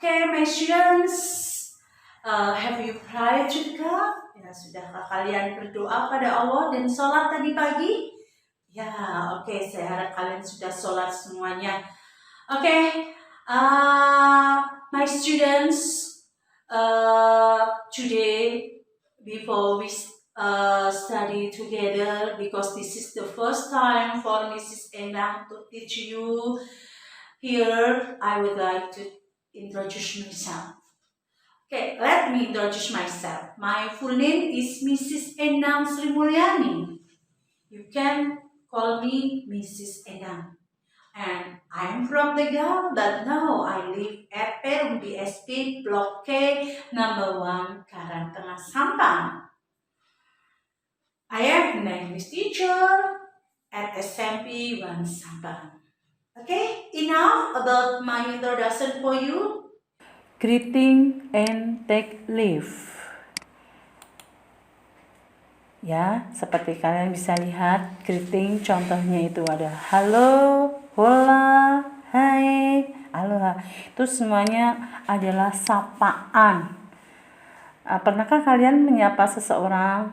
Okay, my students, have you prayed to God? Ya, sudahkah kalian berdoa pada Allah dan sholat tadi pagi? Ya, oke, saya harap kalian sudah sholat semuanya. Okay, my students, today, before we study together, because this is the first time for Mrs. Endang to teach you, here I would like to introduce myself. Okay, let me introduce myself. My full name is Mrs. Endang Sri Mulyani. You can call me Mrs. Endang. And I'm from Tegal, but now I live at Perum BSP Block K, number 1, Karangtengah, Sampang. I am an English teacher at SMP 1 Sampang. Okay, enough about my introduction for you. Greeting and take leave. Ya, seperti kalian bisa lihat, greeting contohnya itu ada halo, hola, hai, aloha. Itu semuanya adalah sapaan. Pernahkah kalian menyapa seseorang?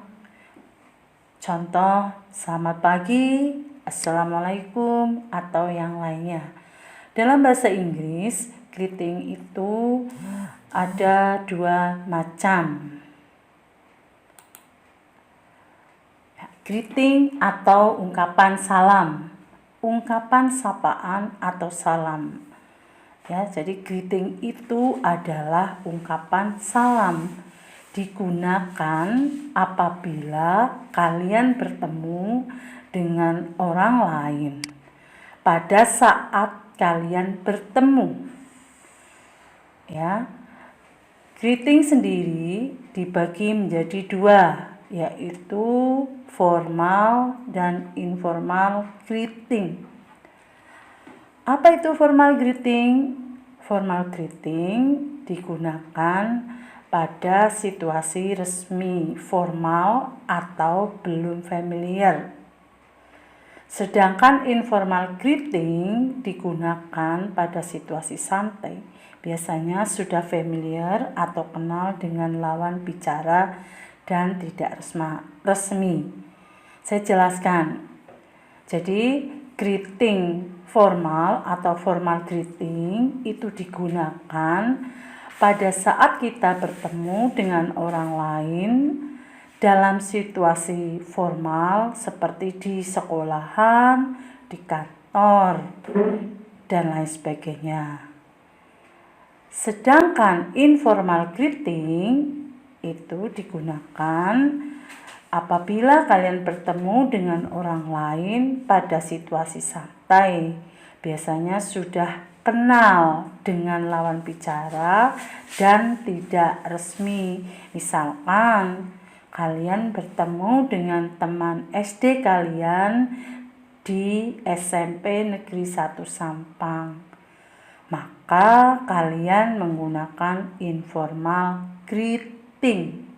Contoh, selamat pagi, assalamualaikum, atau yang lainnya. Dalam bahasa Inggris, greeting itu ada 2 macam. Greeting atau ungkapan salam, ungkapan sapaan atau salam. Ya, jadi greeting itu adalah ungkapan salam, digunakan apabila kalian bertemu dengan orang lain pada saat kalian bertemu. Ya, greeting sendiri dibagi menjadi 2, yaitu formal dan informal greeting. Apa itu formal greeting? Formal greeting digunakan pada situasi resmi, formal atau belum familiar. Sedangkan informal greeting digunakan pada situasi santai, biasanya sudah familiar atau kenal dengan lawan bicara dan tidak resmi. Saya jelaskan. Jadi, greeting formal atau formal greeting itu digunakan pada saat kita bertemu dengan orang lain dalam situasi formal seperti di sekolahan, di kantor, dan lain sebagainya. Sedangkan informal greeting itu digunakan apabila kalian bertemu dengan orang lain pada situasi santai. Biasanya sudah kenal dengan lawan bicara dan tidak resmi. Misalkan kalian bertemu dengan teman SD kalian di SMP Negeri 1 Sampang, maka kalian menggunakan informal greeting.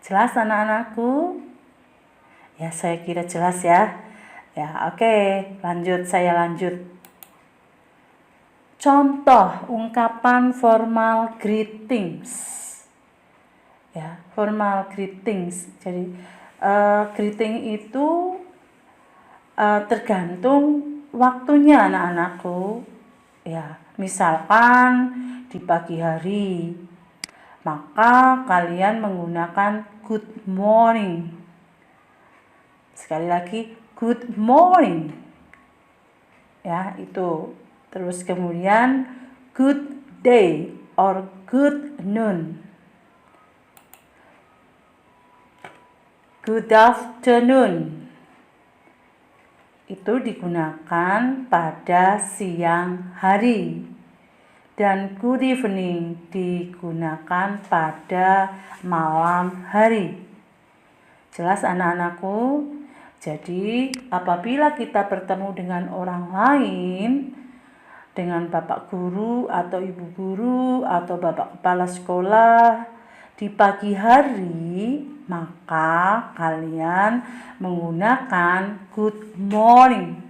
Jelas anak-anakku? Ya, saya kira jelas ya. Ya, oke, saya lanjut. Contoh ungkapan formal greetings. Ya, formal greetings. Jadi greeting itu tergantung waktunya anak-anakku. Ya, misalkan di pagi hari, maka kalian menggunakan good morning. Sekali lagi, good morning. Ya, itu. Terus kemudian good day or good noon. Good afternoon. Itu digunakan pada siang hari. Dan good evening digunakan pada malam hari. Jelas anak-anakku? Jadi apabila kita bertemu dengan orang lain, dengan bapak guru atau ibu guru atau bapak kepala sekolah di pagi hari, maka kalian menggunakan good morning.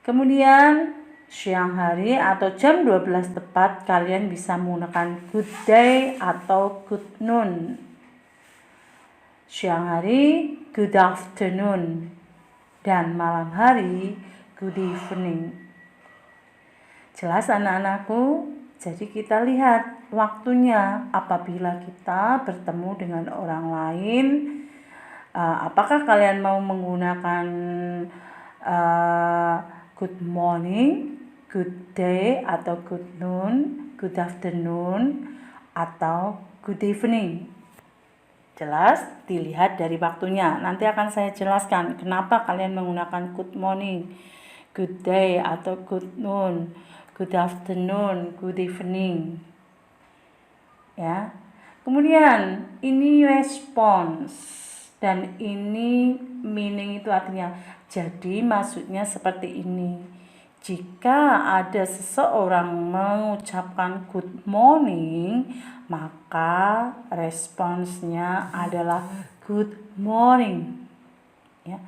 Kemudian siang hari atau jam 12 tepat, kalian bisa menggunakan good day atau good noon. Siang hari, good afternoon. Dan malam hari, good evening. Jelas anak-anakku? Jadi kita lihat waktunya apabila kita bertemu dengan orang lain. Apakah kalian mau menggunakan good morning, good day, atau good noon, good afternoon, atau good evening? Jelas, dilihat dari waktunya. Nanti akan saya jelaskan kenapa kalian menggunakan good morning, good day, atau good noon, good afternoon, good evening. Ya. Kemudian ini respons. Dan ini meaning itu artinya, jadi maksudnya seperti ini. Jika ada seseorang mengucapkan good morning, maka responsnya adalah good morning. Ya.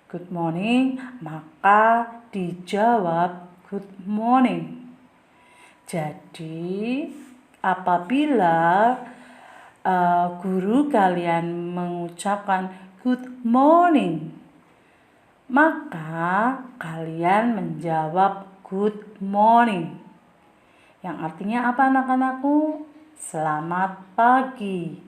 Good morning, maka dijawab good morning. Jadi apabila guru kalian mengucapkan good morning, maka kalian menjawab good morning. Yang artinya apa anak-anakku? Selamat pagi.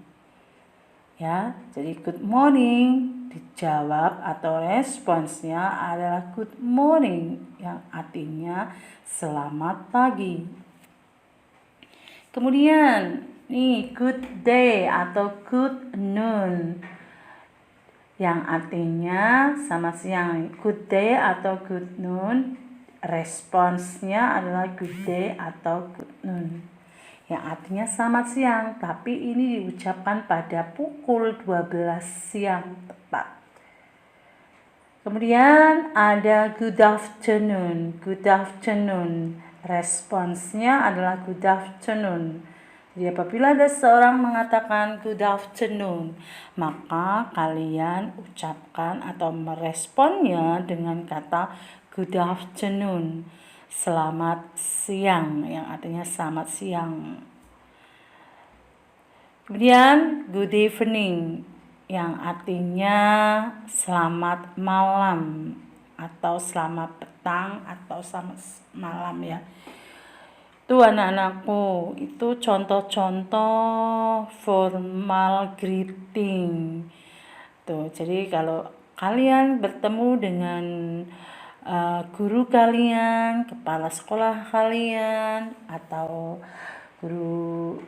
Ya, jadi good morning dijawab atau responsnya adalah good morning, yang artinya selamat pagi. Kemudian nih good day atau good noon, yang artinya sama siang. Good day atau good noon, responsnya adalah good day atau good noon, yang artinya selamat siang, tapi ini diucapkan pada pukul 12 siang tepat. Kemudian ada good afternoon. Good afternoon, responsnya adalah good afternoon. Jadi apabila ada seorang mengatakan good afternoon, maka kalian ucapkan atau meresponnya dengan kata good afternoon, selamat siang, yang artinya selamat siang. Kemudian good evening, yang artinya selamat malam atau selamat petang atau selamat malam ya. Itu anak-anakku, itu contoh-contoh formal greeting. Tuh, jadi kalau kalian bertemu dengan guru kalian, kepala sekolah kalian, atau guru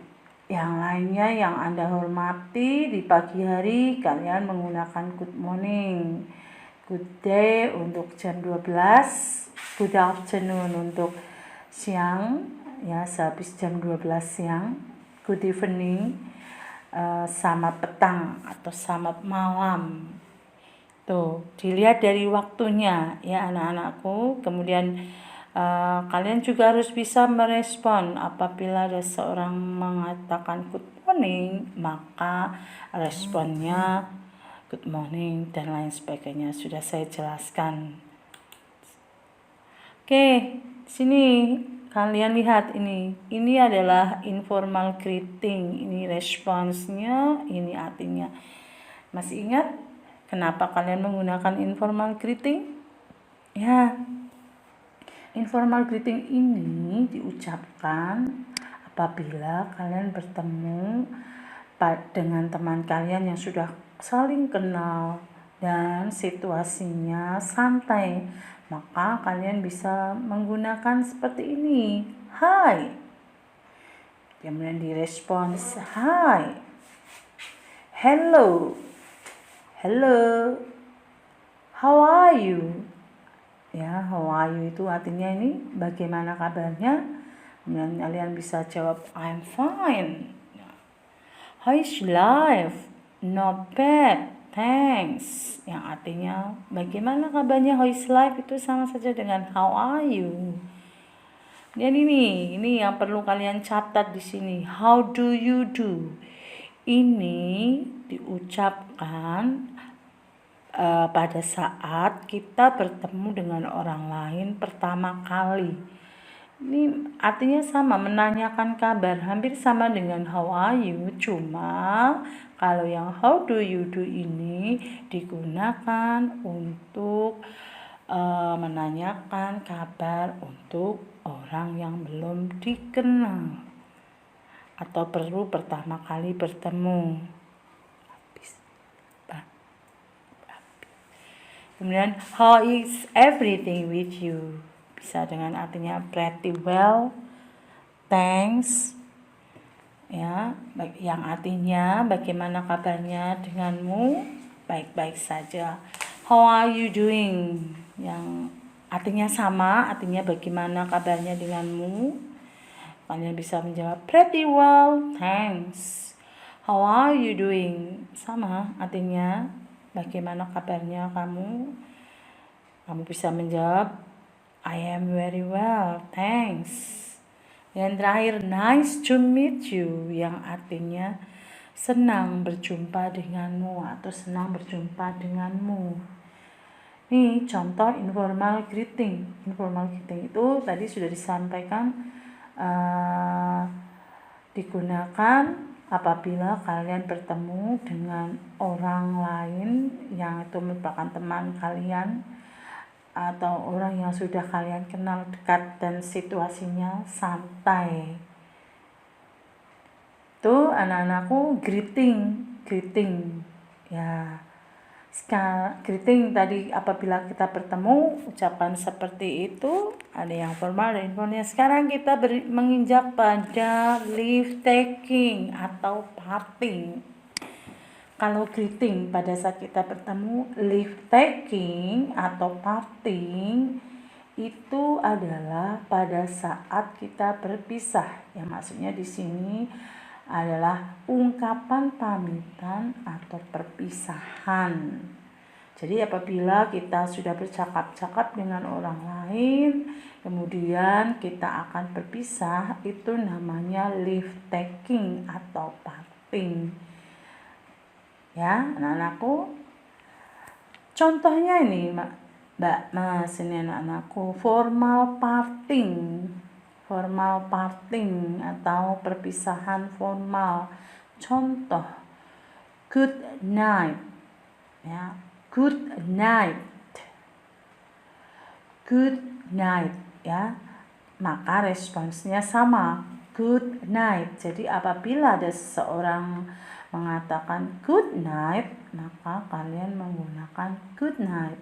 yang lainnya yang Anda hormati di pagi hari, kalian menggunakan good morning, good day untuk jam 12, good afternoon untuk siang, ya sehabis jam 12 siang, good evening, selamat petang atau selamat malam. Tuh, dilihat dari waktunya ya anak-anakku. Kemudian kalian juga harus bisa merespon apabila ada seorang mengatakan good morning, maka responnya good morning dan lain sebagainya. Sudah saya jelaskan. Oke, sini kalian lihat ini. Ini adalah informal greeting. Ini responsnya, ini artinya. Masih ingat kenapa kalian menggunakan informal greeting? Ya, informal greeting ini diucapkan apabila kalian bertemu dengan teman kalian yang sudah saling kenal dan situasinya santai, maka kalian bisa menggunakan seperti ini. Hi. Kemudian direspons hi. Hello. Hello. How are you? Ya, how are you itu artinya ini bagaimana kabarnya? Kemudian kalian bisa jawab I'm fine. How's life? Not bad. Thanks, yang artinya bagaimana kabarnya. How's life itu sama saja dengan how are you. Dan ini yang perlu kalian catat di sini. How do you do? Ini diucapkan pada saat kita bertemu dengan orang lain pertama kali. Ini artinya sama, menanyakan kabar, hampir sama dengan how are you, cuma kalau yang how do you do ini digunakan untuk menanyakan kabar untuk orang yang belum dikenal atau perlu pertama kali bertemu. Kemudian how is everything with you, bisa dengan artinya pretty well, thanks, ya, yang artinya bagaimana kabarnya denganmu, baik-baik saja. How are you doing, yang artinya sama, artinya bagaimana kabarnya denganmu. Kalian bisa menjawab pretty well, thanks. How are you doing, sama, artinya bagaimana kabarnya kamu. Kamu bisa menjawab I am very well, thanks. Yang terakhir, nice to meet you, yang artinya senang berjumpa denganmu atau senang berjumpa denganmu. Ini contoh informal greeting. Informal greeting itu tadi sudah disampaikan digunakan apabila kalian bertemu dengan orang lain yang itu merupakan teman kalian atau orang yang sudah kalian kenal dekat dan situasinya santai. Itu anak-anakku greeting ya. Greeting tadi apabila kita bertemu, ucapan seperti itu ada yang formal dan informal. Sekarang kita menginjak pada leave taking atau parting. Kalau greeting pada saat kita bertemu, leave taking atau parting itu adalah pada saat kita berpisah. Yang maksudnya di sini adalah ungkapan pamitan atau perpisahan. Jadi apabila kita sudah bercakap-cakap dengan orang lain, kemudian kita akan berpisah, itu namanya leave taking atau parting. Ya, anak-anakku. Contohnya ini, Mbak Mas, ini anak-anakku, formal parting atau perpisahan formal. Contoh, good night, ya, good night, ya. Maka responsnya sama, good night. Jadi apabila ada seseorang mengatakan good night, maka kalian menggunakan good night,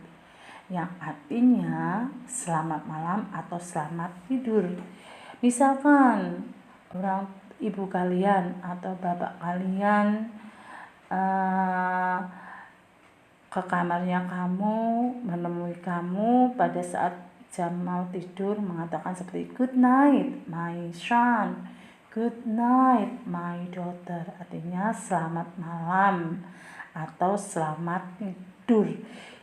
yang artinya selamat malam atau selamat tidur. Misalkan orang ibu kalian atau bapak kalian ke kamarnya kamu, menemui kamu pada saat jam mau tidur, mengatakan seperti good night my son, good night my daughter, artinya selamat malam atau selamat tidur.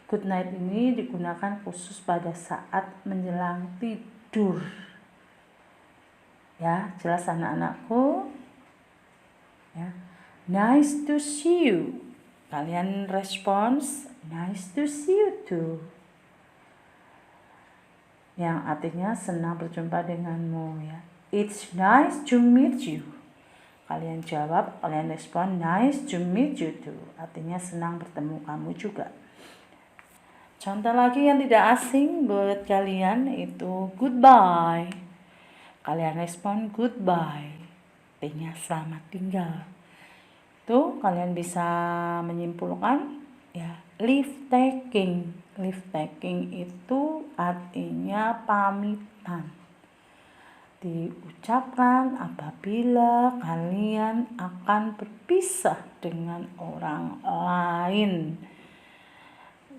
Good night ini digunakan khusus pada saat menjelang tidur. Ya, jelas anak-anakku? Ya. Nice to see you. Kalian respons, nice to see you too. Yang artinya senang berjumpa denganmu, ya. It's nice to meet you. Kalian jawab, kalian respon, nice to meet you too. Artinya senang bertemu kamu juga. Contoh lagi yang tidak asing buat kalian itu goodbye. Kalian respon goodbye, artinya selamat tinggal. Tuh kalian bisa menyimpulkan ya, leave taking. Leave taking itu artinya pamitan. Diucapkan apabila kalian akan berpisah dengan orang lain.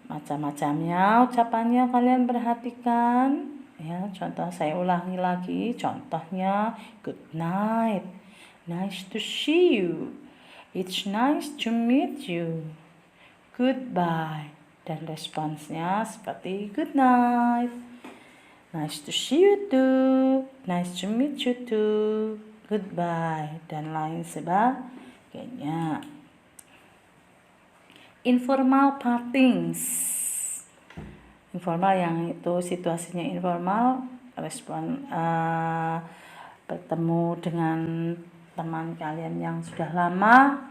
Macam-macamnya ucapannya kalian perhatikan. Ya, contoh saya ulangi lagi. Contohnya good night, nice to see you, it's nice to meet you, goodbye. Dan responsnya seperti good night, nice to see you too, nice to meet you too, goodbye, dan lain sebagainya. informal partings. Informal yang itu situasinya informal, respon bertemu dengan teman kalian yang sudah lama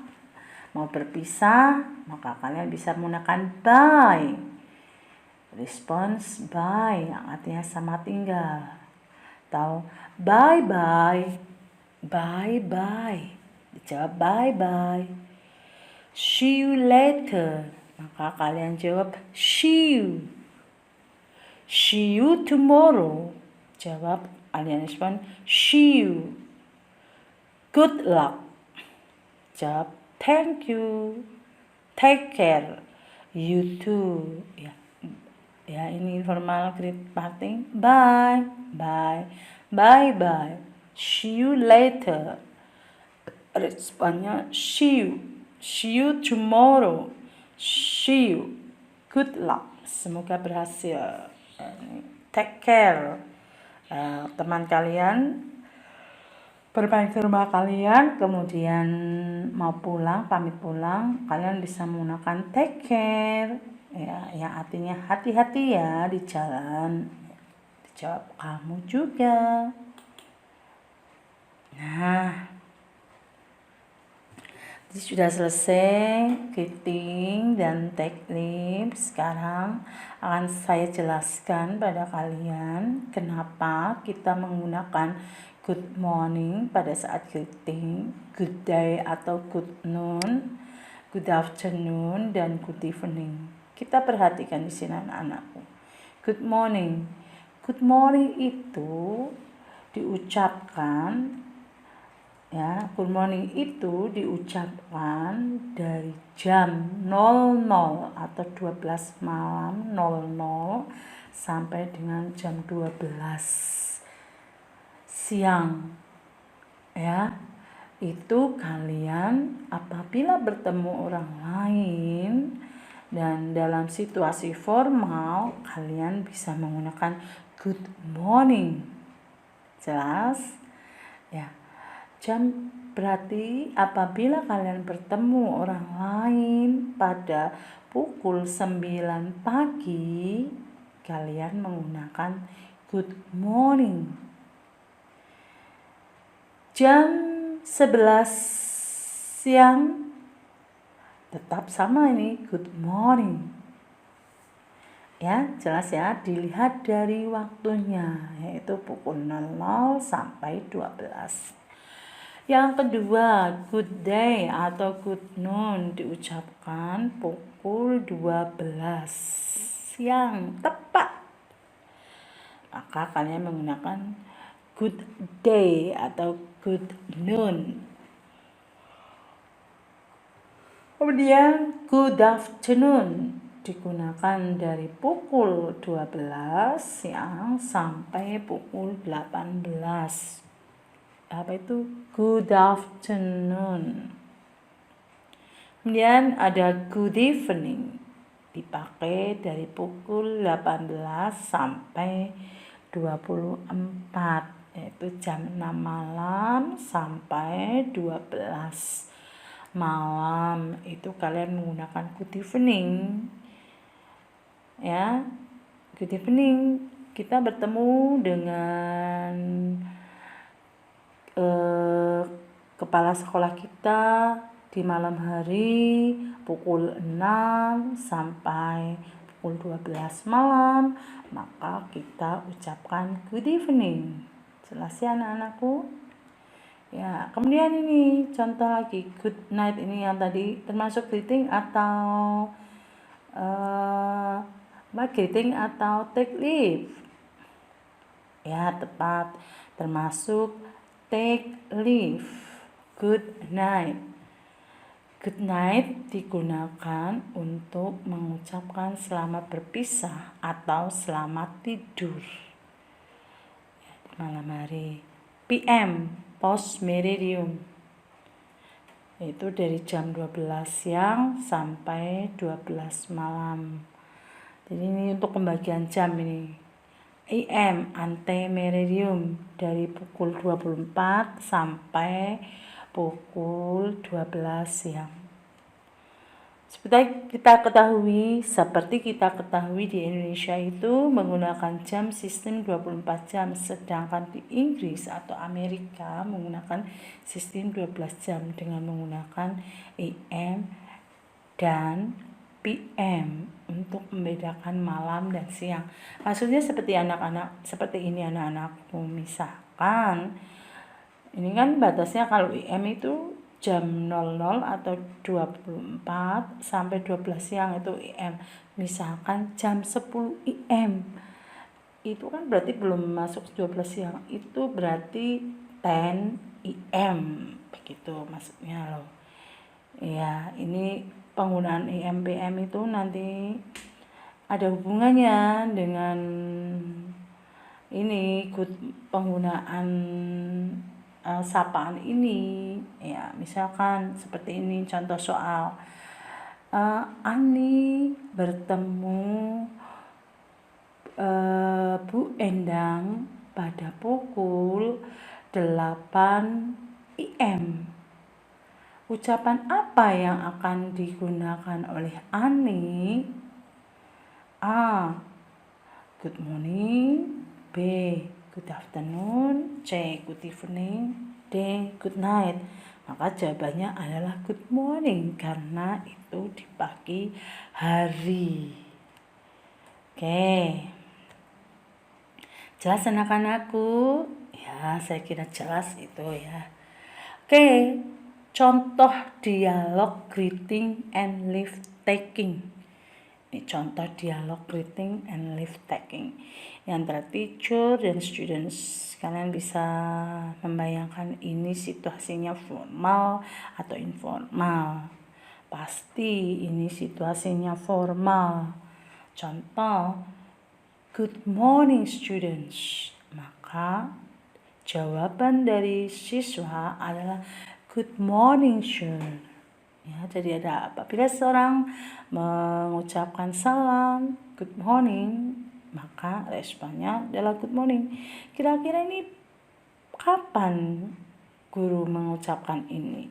mau berpisah, maka kalian bisa menggunakan bye. Response bye yang artinya sama tinggal. Atau bye bye. Bye bye. Dijawab bye bye. See you later. Maka kalian jawab see you. See you tomorrow. Jawab kalian respon see you. Good luck. Jawab thank you. Take care. You too. Ya ini informal greet parting. Bye. Bye. Bye bye. See you later. Responnya see you. See you tomorrow. See you. Good luck. Semoga berhasil. Take care. Teman kalian bermain ke rumah kalian, kemudian mau pulang, pamit pulang, kalian bisa menggunakan take care. Ya, yang artinya hati-hati ya di jalan. Dijawab kamu juga. Nah, ini sudah selesai greeting dan take leave. Sekarang akan saya jelaskan pada kalian kenapa kita menggunakan good morning pada saat greeting, good day atau good noon, good afternoon, dan good evening. Kita perhatikan di sini anak-anakku. Good morning. Good morning itu diucapkan good morning itu diucapkan dari jam 00 atau 12 malam 00 sampai dengan jam 12 siang. Ya, itu kalian apabila bertemu orang lain dan dalam situasi formal, kalian bisa menggunakan good morning. Jelas? Ya. Jam berarti apabila kalian bertemu orang lain pada pukul 9 pagi, kalian menggunakan good morning. Jam 11 siang tetap sama ini good morning. Ya, jelas ya, dilihat dari waktunya, yaitu pukul 00 sampai 12. Yang kedua, good day atau good noon diucapkan pukul 12 siang tepat. Maka kalian menggunakan good day atau good noon. Kemudian good afternoon digunakan dari pukul 12 siang sampai pukul 18. Apa itu good afternoon. Kemudian ada good evening dipakai dari pukul 18 sampai 24, yaitu jam 6 malam sampai 12 malam. Itu kalian menggunakan good evening. Ya, good evening kita bertemu dengan kepala sekolah kita di malam hari pukul 6 sampai pukul 12 malam, maka kita ucapkan good evening. Jelas ya anak-anakku? Ya, kemudian ini contoh lagi, good night ini yang tadi termasuk greeting atau greeting atau take leave. Ya, tepat, termasuk take leave. Good night. Good night digunakan untuk mengucapkan selamat berpisah atau selamat tidur di malam hari. PM, post meridium, itu dari jam 12 siang sampai 12 malam. Jadi ini untuk pembagian jam ini. AM, ante meridium, dari pukul 24 sampai pukul 12 siang. Seperti kita ketahui di Indonesia itu menggunakan jam sistem 24 jam, sedangkan di Inggris atau Amerika menggunakan sistem 12 jam dengan menggunakan AM dan PM untuk membedakan malam dan siang. Maksudnya seperti ini anak-anakku, misalkan ini kan batasnya kalau IM itu jam 00 atau 24 sampai 12 siang itu IM. Misalkan jam 10 IM. Itu kan berarti belum masuk 12 siang. Itu berarti 10 IM. Begitu maksudnya loh. Ya, ini penggunaan IM PM itu nanti ada hubungannya dengan ini penggunaan sapaan ini. Ya, misalkan seperti ini contoh soal. Ani bertemu Bu Endang pada pukul 8 IM. Ucapan apa yang akan digunakan oleh Ani? A. Good morning. B. Good afternoon. C. Good evening. D. Good night. Maka jawabannya adalah good morning karena itu di pagi hari. Oke. Jelas anak-anakku? Ya, saya kira jelas itu ya. Oke. Contoh dialog greeting and leave taking. Ini contoh dialog greeting and leave taking. Yang antara teacher dan students. Kalian bisa membayangkan ini situasinya formal atau informal. Pasti ini situasinya formal. Contoh, good morning students. Maka jawaban dari siswa adalah good morning sir. Ya, jadi apabila seorang mengucapkan salam good morning, maka responnya adalah good morning. Kira-kira ini kapan guru mengucapkan ini?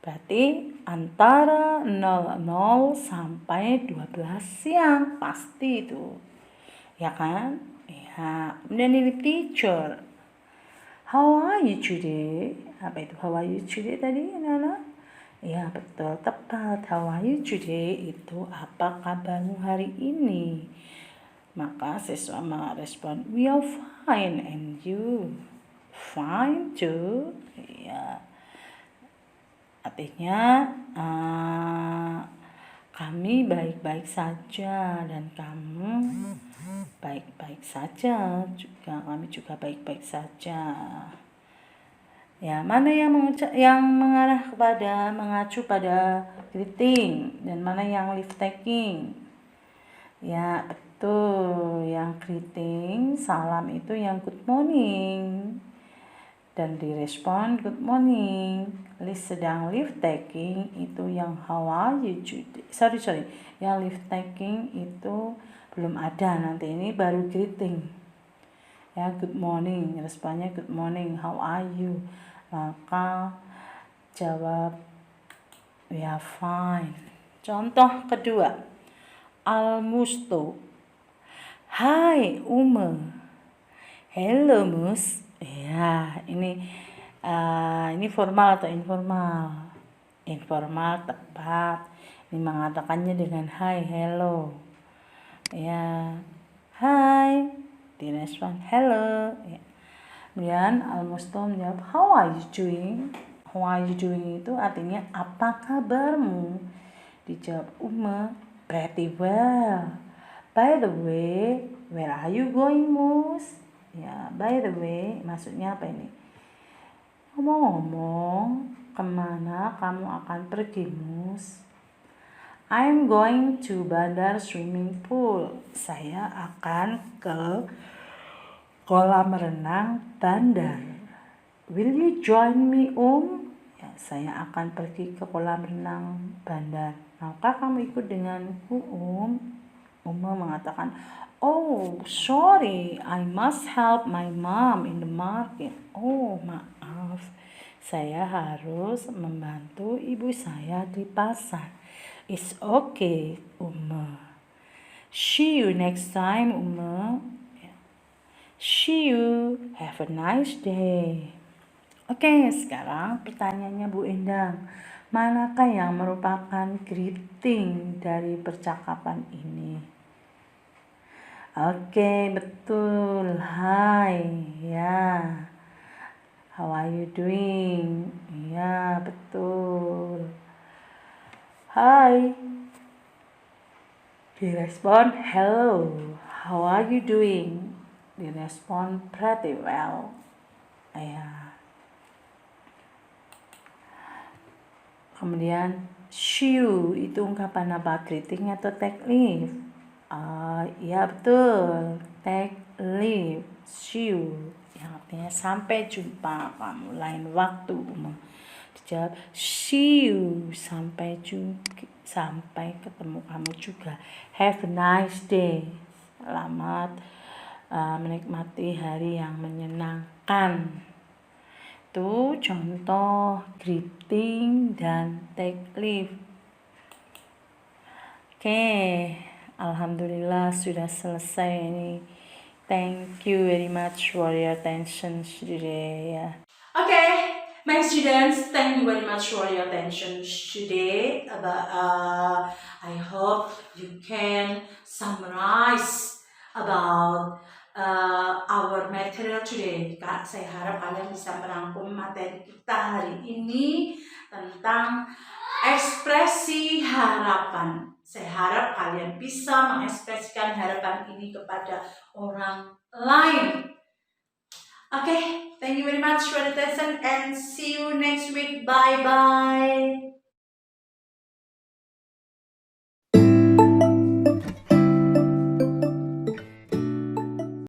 Berarti antara 00 sampai 12 siang pasti itu. Ya kan? Ya, kemudian ini teacher. How are you today? Apa itu how are you today tadi, anak-anak? Ya, betul, tepat. How are you today? Itu apa kabarmu hari ini? Maka siswa merespon, we are fine and you? Fine too? Ya. Artinya kami baik-baik saja dan kamu baik-baik saja juga, kami juga baik-baik saja. Ya, mana yang mengacu pada greeting dan mana yang leave taking? Ya, betul. Yang greeting, salam itu yang good morning. Dan direspon good morning. Sedang leave taking itu yang how are you today? Sorry. Yang leave taking itu belum ada, nanti ini baru greeting. Ya, good morning. Responnya good morning. How are you? Maka jawab we are fine. Contoh kedua, Almusto. Hai Uma. Hello Mus. Ya, ini formal atau informal? Informal, tepat. Ini mengatakannya dengan hi, hello. Ya, hi. Direspon hello. Ya. Kemudian Almusto menjawab, how are you doing? How are you doing itu artinya apa kabarmu? Dijawab Uma, pretty well. By the way, where are you going, Mus? Ya, by the way, maksudnya apa ini? Ngomong-ngomong, kemana kamu akan pergi, Mus? I'm going to Bandar Swimming Pool. Saya akan ke kolam renang Bandar. Will you join me, Ya, saya akan pergi ke kolam renang Bandar. Maka kamu ikut denganku, Uma mengatakan, oh, sorry, I must help my mom in the market. Oh, maaf, saya harus membantu ibu saya di pasar. It's okay, Uma. See you next time, Uma. See you. Have a nice day. Oke, sekarang pertanyaannya Bu Endang. Manakah yang merupakan greeting dari percakapan ini? Oke, betul. Hai, ya. How are you doing? Ya, betul. Hai. Direspon, hello. How are you doing? Direspon, pretty well. Ya. Kemudian, shoo itu ungkapan apa? Greeting atau take leave? Ya betul, take leave, shoo. Yang artinya sampai jumpa kamu lain waktu. Dijawab, see you, sampai ketemu kamu juga. Have a nice day. Selamat menikmati hari yang menyenangkan. Itu contoh greeting dan take leave. Oke, alhamdulillah sudah selesai ini. Thank you very much for your attention today. Okay, my students, thank you very much for your attention today. I hope you can summarize about our material today. Kak, saya harap kalian bisa merangkum materi kita hari ini tentang ekspresi harapan. Saya harap kalian bisa mengekspresikan harapan ini kepada orang lain. Okay, thank you very much for the attention and see you next week. Bye bye.